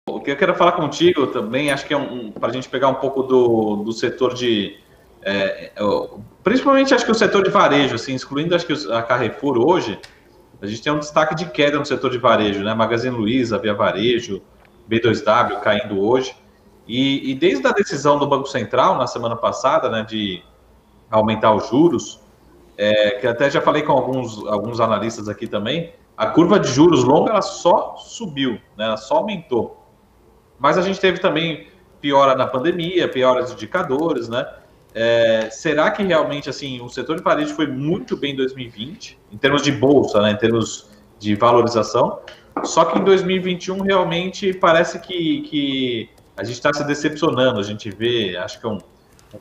O que eu quero falar contigo também, acho que é para a gente pegar um pouco do setor de... principalmente acho que o setor de varejo, assim, excluindo acho que a Carrefour hoje, a gente tem um destaque de queda no setor de varejo, né? Magazine Luiza, Via Varejo, B2W caindo hoje. E desde a decisão do Banco Central, na semana passada, né, de aumentar os juros, que até já falei com alguns analistas aqui também, a curva de juros longa ela só subiu, né? Ela só aumentou. Mas a gente teve também piora na pandemia, piora dos indicadores, né? Será que realmente assim o setor de varejo foi muito bem em 2020, em termos de bolsa, né? Em termos de valorização? Só que em 2021 realmente parece que a gente está se decepcionando. A gente vê, acho que um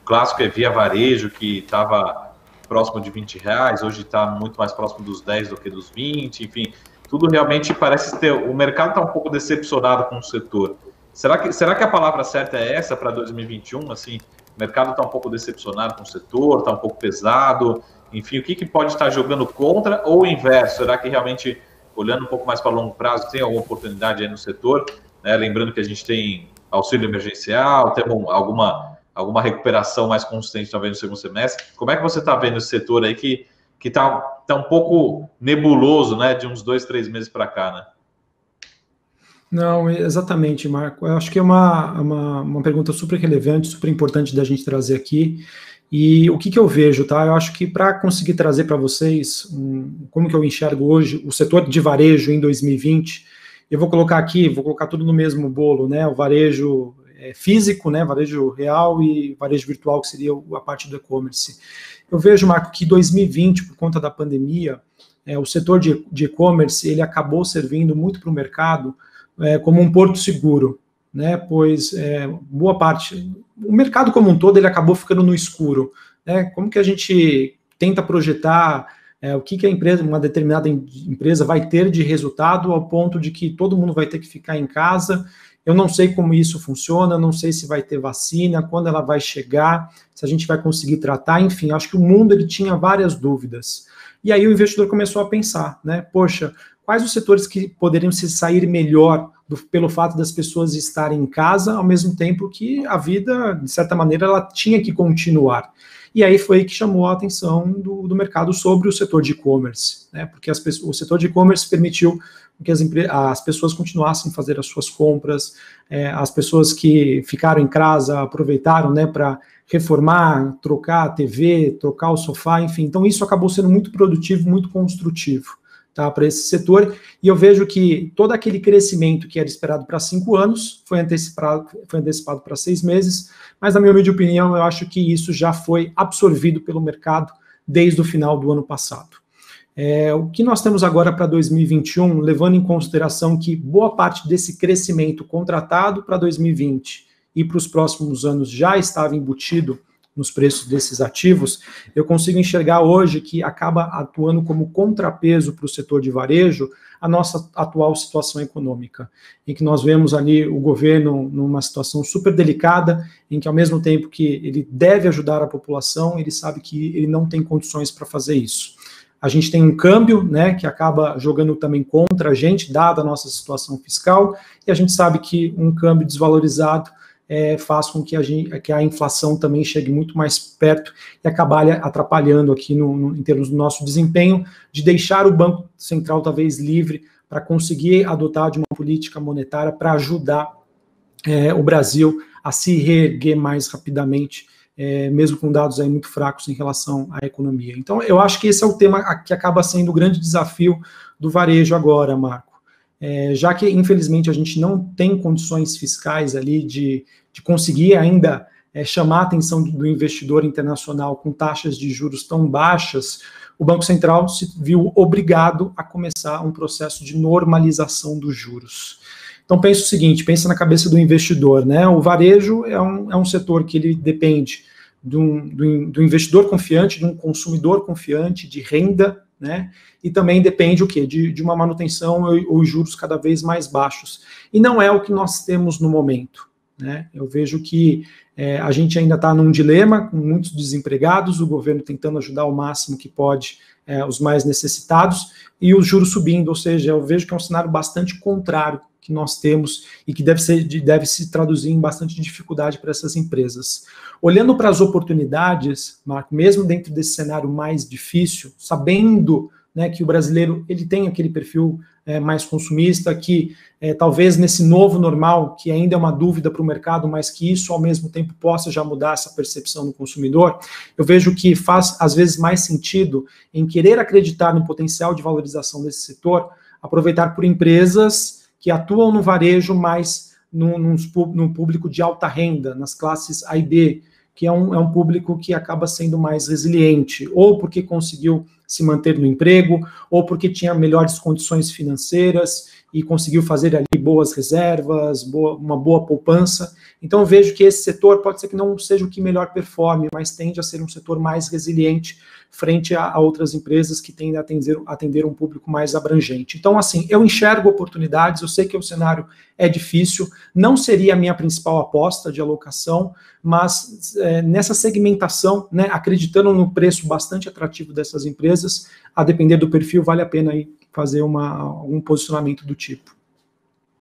clássico é Via Varejo, que estava próximo de R$ 20, hoje está muito mais próximo dos 10 do que dos 20, enfim, tudo realmente parece ter. O mercado está um pouco decepcionado com o setor. Será que a palavra certa é essa para 2021? Assim, o mercado está um pouco decepcionado com o setor, está um pouco pesado, enfim, o que pode estar jogando contra ou o inverso? Será que realmente, olhando um pouco mais para longo prazo, tem alguma oportunidade aí no setor? Né? Lembrando que a gente tem auxílio emergencial, tem alguma recuperação mais consistente talvez no segundo semestre. Como é que você está vendo esse setor aí que está um pouco nebuloso, né, de uns 2, 3 meses para cá, né? Não, exatamente, Marco. Eu acho que é uma pergunta super relevante, super importante da gente trazer aqui. E o que eu vejo, tá? Eu acho que para conseguir trazer para vocês como que eu enxergo hoje o setor de varejo em 2020, eu vou colocar tudo no mesmo bolo, né? O varejo físico, né? Varejo real e varejo virtual, que seria a parte do e-commerce. Eu vejo, Marco, que 2020, por conta da pandemia, o setor de e-commerce ele acabou servindo muito para o mercado como um porto seguro, né? Pois boa parte, o mercado como um todo, ele acabou ficando no escuro, né? Como que a gente tenta projetar o que uma determinada empresa vai ter de resultado ao ponto de que todo mundo vai ter que ficar em casa? Eu não sei como isso funciona, não sei se vai ter vacina, quando ela vai chegar, se a gente vai conseguir tratar, enfim, acho que o mundo ele tinha várias dúvidas. E aí o investidor começou a pensar, né? Poxa, quais os setores que poderiam se sair melhor pelo fato das pessoas estarem em casa, ao mesmo tempo que a vida, de certa maneira, ela tinha que continuar. E aí foi que chamou a atenção do mercado sobre o setor de e-commerce, né? Porque o setor de e-commerce permitiu que as pessoas continuassem a fazer as suas compras, as pessoas que ficaram em casa aproveitaram, né, para reformar, trocar a TV, trocar o sofá, enfim. Então isso acabou sendo muito produtivo, muito construtivo, tá, para esse setor, e eu vejo que todo aquele crescimento que era esperado para 5 anos foi antecipado para 6 meses, mas na minha humilde opinião, eu acho que isso já foi absorvido pelo mercado desde o final do ano passado. O que nós temos agora para 2021, levando em consideração que boa parte desse crescimento contratado para 2020 e para os próximos anos já estava embutido nos preços desses ativos, eu consigo enxergar hoje que acaba atuando como contrapeso para o setor de varejo a nossa atual situação econômica, em que nós vemos ali o governo numa situação super delicada, em que ao mesmo tempo que ele deve ajudar a população, ele sabe que ele não tem condições para fazer isso. A gente tem um câmbio, né, que acaba jogando também contra a gente, dada a nossa situação fiscal, e a gente sabe que um câmbio desvalorizado faz com que a inflação também chegue muito mais perto e acabe atrapalhando aqui em termos do nosso desempenho, de deixar o Banco Central talvez livre para conseguir adotar de uma política monetária para ajudar o Brasil a se reerguer mais rapidamente, mesmo com dados aí muito fracos em relação à economia. Então, eu acho que esse é o tema que acaba sendo o grande desafio do varejo agora, Marco. Já que, infelizmente, a gente não tem condições fiscais ali de conseguir ainda chamar a atenção do investidor internacional com taxas de juros tão baixas, o Banco Central se viu obrigado a começar um processo de normalização dos juros. Então, pensa o seguinte, pensa na cabeça do investidor, né? O varejo é um setor que ele depende do investidor confiante, de um consumidor confiante, de renda, né? E também depende o quê? De uma manutenção ou juros cada vez mais baixos. E não é o que nós temos no momento, né? Eu vejo que a gente ainda está num dilema, com muitos desempregados, o governo tentando ajudar o máximo que pode os mais necessitados, e os juros subindo, ou seja, eu vejo que é um cenário bastante contrário que nós temos e que deve se traduzir em bastante dificuldade para essas empresas. Olhando para as oportunidades, Marco, mesmo dentro desse cenário mais difícil, sabendo, né, que o brasileiro ele tem aquele perfil mais consumista, que talvez nesse novo normal, que ainda é uma dúvida para o mercado, mas que isso ao mesmo tempo possa já mudar essa percepção do consumidor, eu vejo que faz às vezes mais sentido em querer acreditar no potencial de valorização desse setor, aproveitar por empresas que atuam no varejo, mas no público de alta renda, nas classes A e B, que é um público que acaba sendo mais resiliente, ou porque conseguiu se manter no emprego, ou porque tinha melhores condições financeiras e conseguiu fazer ali boas reservas, uma boa poupança. Então eu vejo que esse setor pode ser que não seja o que melhor performe, mas tende a ser um setor mais resiliente frente a outras empresas que tendem a atender um público mais abrangente. Então, assim, eu enxergo oportunidades, eu sei que o cenário é difícil, não seria a minha principal aposta de alocação, mas nessa segmentação, né, acreditando no preço bastante atrativo dessas empresas, a depender do perfil, vale a pena aí fazer um posicionamento do tipo.